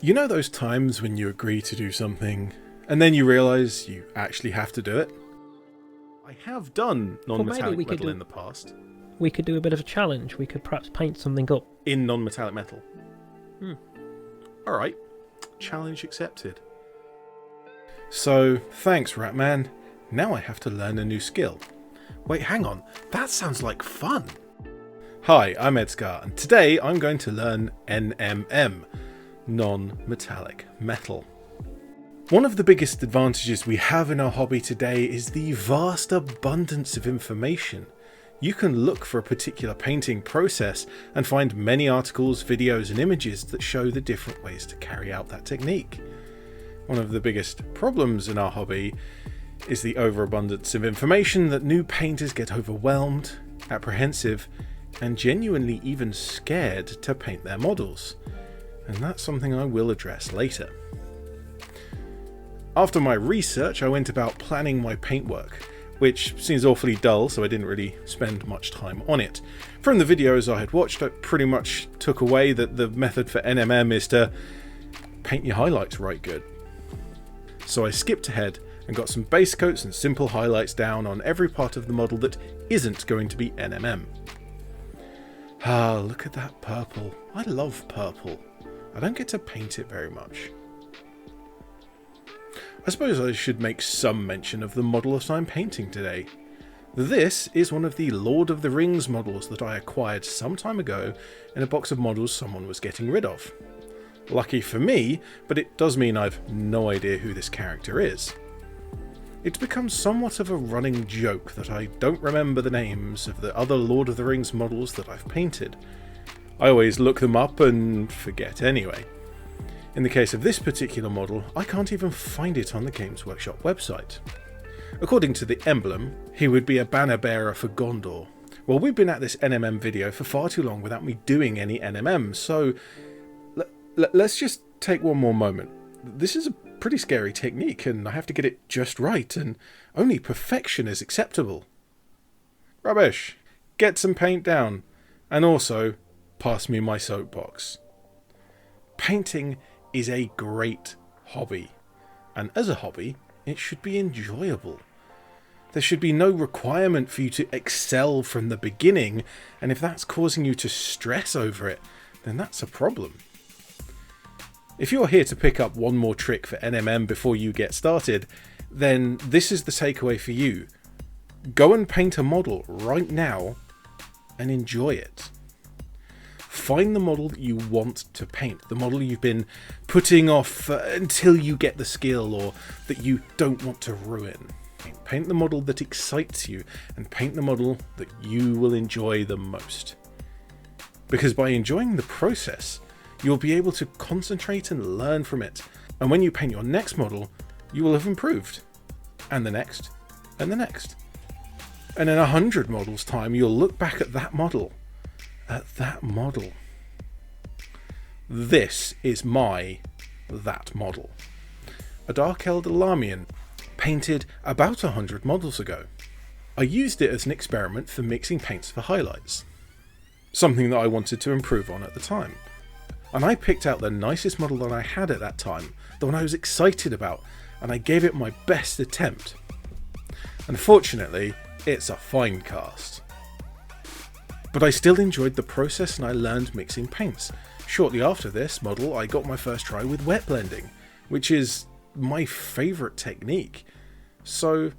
You know those times when you agree to do something and then you realise you actually have to do it? I have done non-metallic metal in the past. We could do a bit of a challenge. We could perhaps paint something up. In non-metallic metal? Alright. Challenge accepted. So, thanks Ratman. Now I have to learn a new skill. Wait, hang on. That sounds like fun. Hi, I'm ED-SKaR, and today I'm going to learn NMM. Non-metallic metal. One of the biggest advantages we have in our hobby today is the vast abundance of information. You can look for a particular painting process and find many articles, videos and images that show the different ways to carry out that technique. One of the biggest problems in our hobby is the overabundance of information that new painters get overwhelmed, apprehensive and genuinely even scared to paint their models. And that's something I will address later. After my research, I went about planning my paintwork, which seems awfully dull, so I didn't really spend much time on it. From the videos I had watched, I pretty much took away that the method for NMM is to paint your highlights right good. So I skipped ahead and got some base coats and simple highlights down on every part of the model that isn't going to be NMM. Ah, look at that purple. I love purple. I don't get to paint it very much. I suppose I should make some mention of the model that I'm painting today. This is one of the Lord of the Rings models that I acquired some time ago in a box of models someone was getting rid of. Lucky for me, but it does mean I've no idea who this character is. It's become somewhat of a running joke that I don't remember the names of the other Lord of the Rings models that I've painted. I always look them up and forget anyway. In the case of this particular model, I can't even find it on the Games Workshop website. According to the emblem, he would be a banner bearer for Gondor. Well, we've been at this NMM video for far too long without me doing any NMM, so let's just take one more moment. This is a pretty scary technique and I have to get it just right, and only perfection is acceptable. Rubbish! Get some paint down, and also pass me my soapbox. Painting is a great hobby, and as a hobby, it should be enjoyable. There should be no requirement for you to excel from the beginning, and if that's causing you to stress over it, then that's a problem. If you're here to pick up one more trick for NMM before you get started, then this is the takeaway for you. Go and paint a model right now and enjoy it. Find the model that you want to paint, the model you've been putting off until you get the skill or that you don't want to ruin. Paint the model that excites you and paint the model that you will enjoy the most. Because by enjoying the process, you'll be able to concentrate and learn from it. And when you paint your next model, you will have improved. And the next, and the next. And in 100 models time, you'll look back at that model. This is my that model. A Dark Elder Lamian, painted about 100 models ago. I used it as an experiment for mixing paints for highlights. Something that I wanted to improve on at the time. And I picked out the nicest model that I had at that time, the one I was excited about, and I gave it my best attempt. Unfortunately, it's a fine cast. But I still enjoyed the process and I learned mixing paints. Shortly after this model, I got my first try with wet blending, which is my favourite technique. So,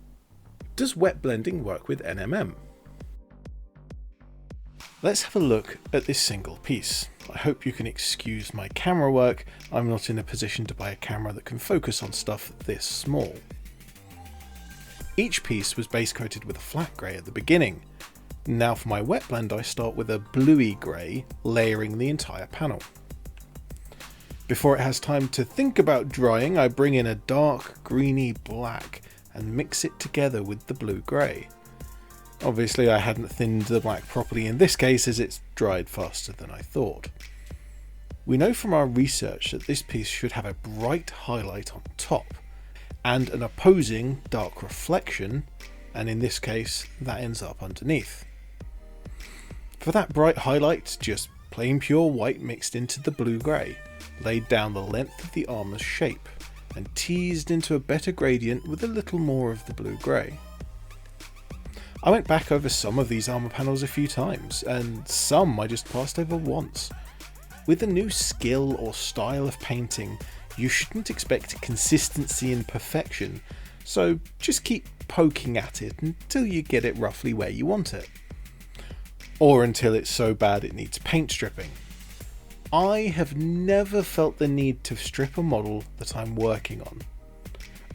does wet blending work with NMM? Let's have a look at this single piece. I hope you can excuse my camera work. I'm not in a position to buy a camera that can focus on stuff this small. Each piece was base coated with a flat grey at the beginning. Now for my wet blend, I start with a bluey grey, layering the entire panel. Before it has time to think about drying, I bring in a dark greeny black and mix it together with the blue grey. Obviously I hadn't thinned the black properly in this case, as it's dried faster than I thought. We know from our research that this piece should have a bright highlight on top and an opposing dark reflection, and in this case that ends up underneath. For that bright highlight, just plain pure white mixed into the blue-grey, laid down the length of the armour's shape, and teased into a better gradient with a little more of the blue-grey. I went back over some of these armour panels a few times, and some I just passed over once. With a new skill or style of painting, you shouldn't expect consistency and perfection, so just keep poking at it until you get it roughly where you want it. Or until it's so bad it needs paint stripping. I have never felt the need to strip a model that I'm working on.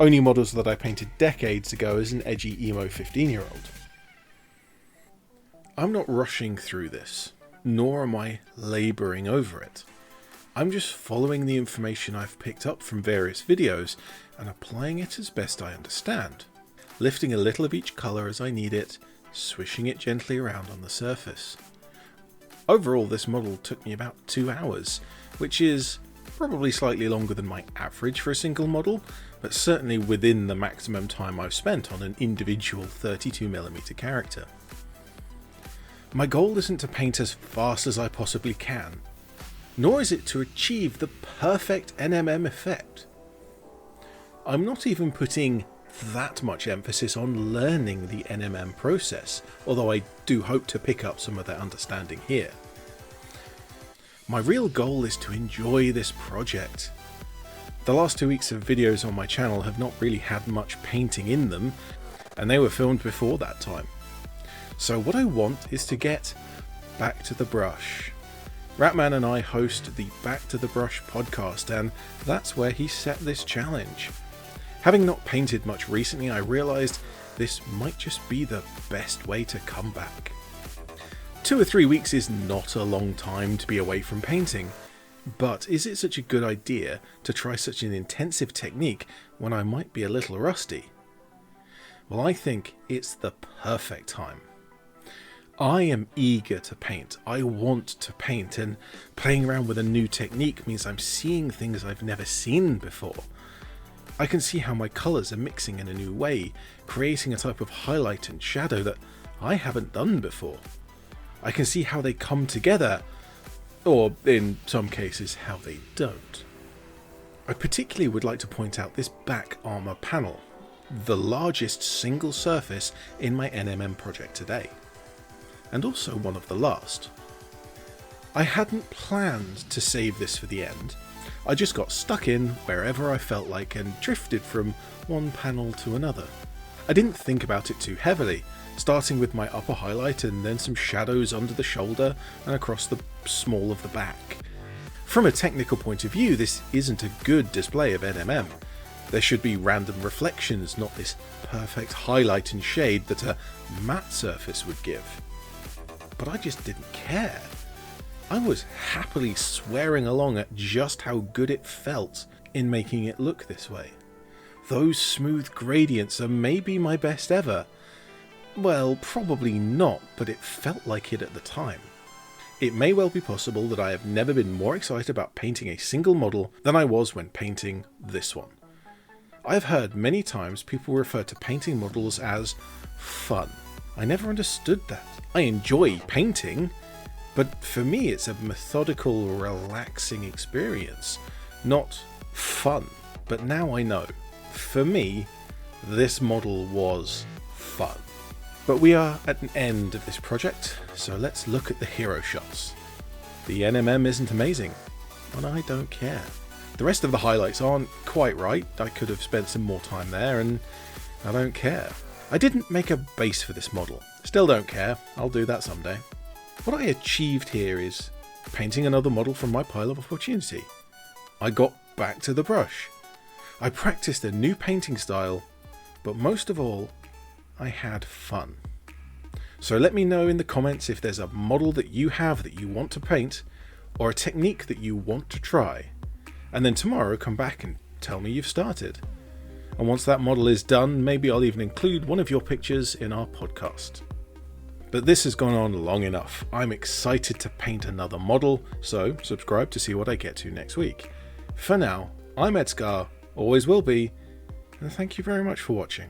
Only models that I painted decades ago as an edgy emo 15-year-old. I'm not rushing through this, nor am I labouring over it. I'm just following the information I've picked up from various videos and applying it as best I understand, lifting a little of each colour as I need it, swishing it gently around on the surface. Overall, this model took me about 2 hours, which is probably slightly longer than my average for a single model, but certainly within the maximum time I've spent on an individual 32mm character. My goal isn't to paint as fast as I possibly can, nor is it to achieve the perfect NMM effect. I'm not even putting that much emphasis on learning the NMM process, although I do hope to pick up some of that understanding here. My real goal is to enjoy this project. The last 2 weeks of videos on my channel have not really had much painting in them, and they were filmed before that time. So what I want is to get back to the brush. Ratman and I host the Back to the Brush podcast, and that's where he set this challenge. Having not painted much recently, I realised this might just be the best way to come back. 2 or 3 weeks is not a long time to be away from painting, but is it such a good idea to try such an intensive technique when I might be a little rusty? Well, I think it's the perfect time. I am eager to paint. I want to paint, and playing around with a new technique means I'm seeing things I've never seen before. I can see how my colours are mixing in a new way, creating a type of highlight and shadow that I haven't done before. I can see how they come together, or in some cases how they don't. I particularly would like to point out this back armour panel, the largest single surface in my NMM project today, and also one of the last. I hadn't planned to save this for the end. I just got stuck in wherever I felt like and drifted from one panel to another. I didn't think about it too heavily, starting with my upper highlight and then some shadows under the shoulder and across the small of the back. From a technical point of view, this isn't a good display of NMM. There should be random reflections, not this perfect highlight and shade that a matte surface would give. But I just didn't care. I was happily swearing along at just how good it felt in making it look this way. Those smooth gradients are maybe my best ever. Well, probably not, but it felt like it at the time. It may well be possible that I have never been more excited about painting a single model than I was when painting this one. I've heard many times people refer to painting models as fun. I never understood that. I enjoy painting, but for me it's a methodical, relaxing experience, not fun. But now I know. For me, this model was fun. But we are at an end of this project, so let's look at the hero shots. The NMM isn't amazing, and I don't care. The rest of the highlights aren't quite right. I could have spent some more time there, and I don't care. I didn't make a base for this model. Still don't care. I'll do that someday. What I achieved here is painting another model from my pile of opportunity. I got back to the brush. I practiced a new painting style, but most of all, I had fun. So let me know in the comments if there's a model that you have that you want to paint, or a technique that you want to try. And then tomorrow come back and tell me you've started. And once that model is done, maybe I'll even include one of your pictures in our podcast. But this has gone on long enough. I'm excited to paint another model, so subscribe to see what I get to next week. For now, I'm ED-SKaR, always will be, and thank you very much for watching.